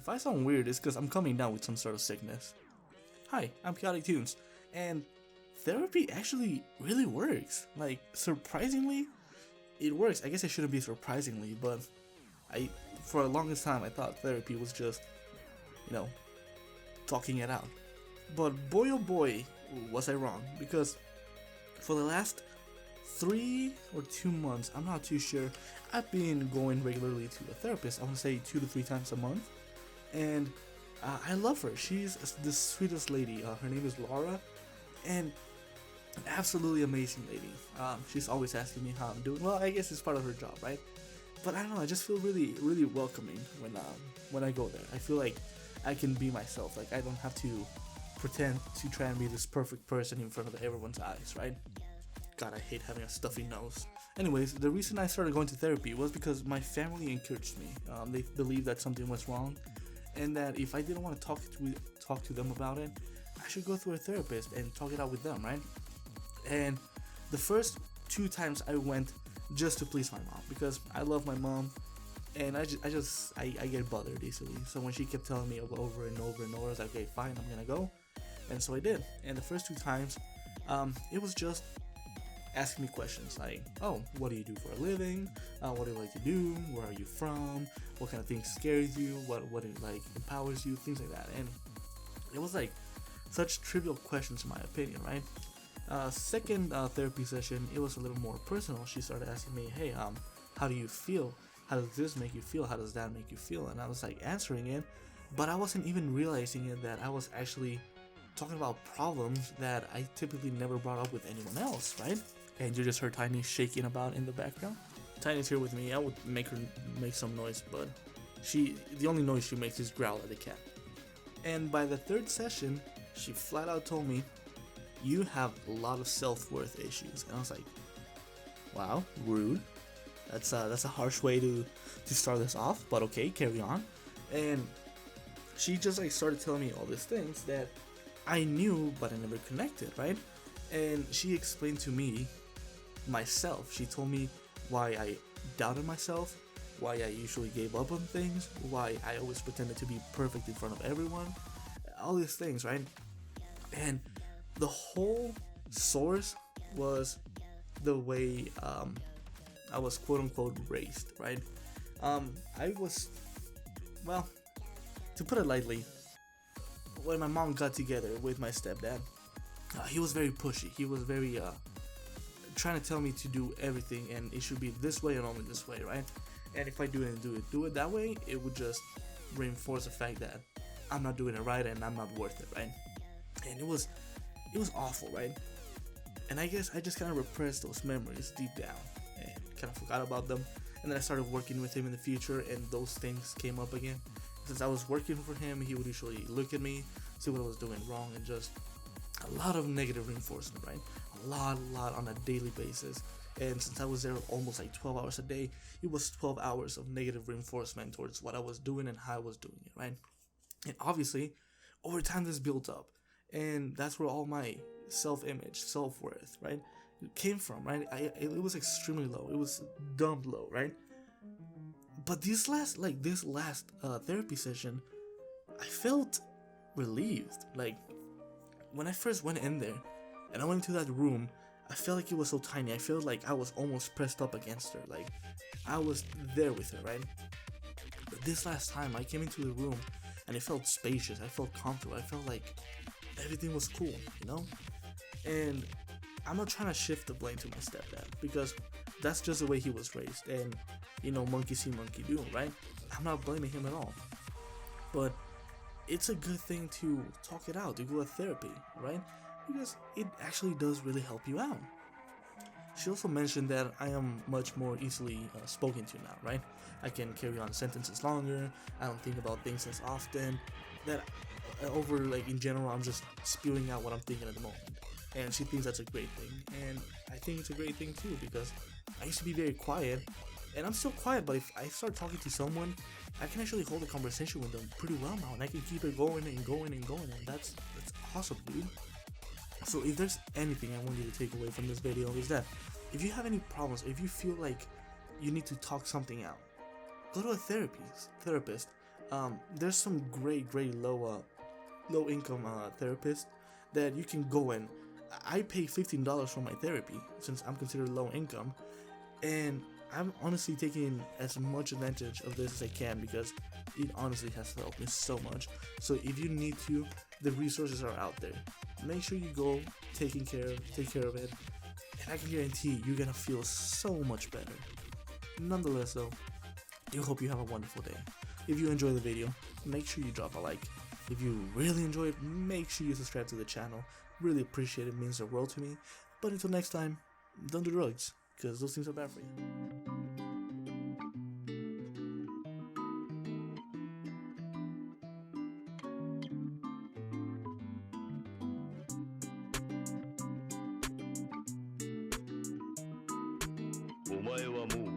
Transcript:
if I sound weird, it's because I'm coming down with some sort of sickness. Hi, I'm Chaotic Tunes, and therapy actually really works. Like, surprisingly, it works. I guess it shouldn't be surprisingly, but for the longest time, I thought therapy was just, you know, talking it out. But boy oh boy, was I wrong, because for the last 3 or 2 months, I'm not too sure, I've been going regularly to a therapist. I want to say 2 to 3 times a month, and I love her. She's the sweetest lady. Her name is Laura, and an absolutely amazing lady. She's always asking me how I'm doing. Well, I guess it's part of her job, right? But I don't know, I just feel really, really welcoming when I go there. I feel like I can be myself. Like, I don't have to pretend to try and be this perfect person in front of everyone's eyes, right? God, I hate having a stuffy nose. Anyways, the reason I started going to therapy was because my family encouraged me. They believed that something was wrong, and that if I didn't want to talk to them about it, I should go through a therapist and talk it out with them, right? And the first 2 times I went just to please my mom, because I love my mom, and I get bothered easily. So when she kept telling me over and over and over, I was like, okay, fine, I'm gonna go. And so I did. And the first 2 times, it was just asking me questions like, oh, what do you do for a living? What do you like to do? Where are you from? What kind of things scares you? What like empowers you? Things like that. And it was like such trivial questions in my opinion, right? Second therapy session, it was a little more personal. She started asking me, hey, how do you feel? How does this make you feel? How does that make you feel? And I was like answering it, but I wasn't even realizing it that I was actually talking about problems that I typically never brought up with anyone else, right? And you just heard Tiny shaking about in the background. Tiny's here with me. I would make her make some noise, but the only noise she makes is growl at the cat. And by the 3rd session, she flat out told me, you have a lot of self-worth issues. And I was like, wow, rude. That's a harsh way to start this off, but okay, carry on. And she just like started telling me all these things that I knew but I never connected, right? And she explained to me myself. She told me why I doubted myself, why I usually gave up on things, why I always pretended to be perfect in front of everyone, all these things, right? And the whole source was the way I was quote unquote raised, right? I was, well, to put it lightly, when my mom got together with my stepdad, he was very pushy. He was very trying to tell me to do everything, and it should be this way and only this way, right? And if I do it that way, it would just reinforce the fact that I'm not doing it right and I'm not worth it, right? And it was awful, right? And I guess I just kind of repressed those memories deep down and kind of forgot about them. And then I started working with him in the future, and those things came up again. Since I was working for him, he would usually look at me, see what I was doing wrong, and just a lot of negative reinforcement, right? A lot on a daily basis. And since I was there almost like 12 hours a day, it was 12 hours of negative reinforcement towards what I was doing and how I was doing it, right? And obviously, over time this built up, and that's where all my self-image, self-worth, right, came from, right? It was extremely low. It was dumb low, right? But this last therapy session, I felt relieved. Like, when I first went in there and I went into that room, I felt like it was so tiny. I felt like I was almost pressed up against her. Like, I was there with her, right? But this last time I came into the room and it felt spacious. I felt comfortable. I felt like everything was cool, you know? And I'm not trying to shift the blame to my stepdad, because that's just the way he was raised, and you know, monkey see, monkey do, right? I'm not blaming him at all. But it's a good thing to talk it out, to go to therapy, right? Because it actually does really help you out. She also mentioned that I am much more easily spoken to now, right? I can carry on sentences longer, I don't think about things as often, that over, like, in general, I'm just spewing out what I'm thinking at the moment. And she thinks that's a great thing, and I think it's a great thing too, because I used to be very quiet, and I'm still quiet, but if I start talking to someone, I can actually hold a conversation with them pretty well now, and I can keep it going and going and going, and that's awesome, dude. So if there's anything I want you to take away from this video, is that if you have any problems, if you feel like you need to talk something out, go to a therapist. there's some great low income therapists that you can go in. I pay $15 for my therapy since I'm considered low income, and I'm honestly taking as much advantage of this as I can because it honestly has helped me so much. So if you need to, the resources are out there. Make sure you go, take care of it, and I can guarantee you're gonna feel so much better. Nonetheless though, I do hope you have a wonderful day. If you enjoy the video, make sure you drop a like. If you really enjoy it, make sure you subscribe to the channel. Really appreciate it, means the world to me. But until next time, don't do drugs, because those things are bad for you. お前はもう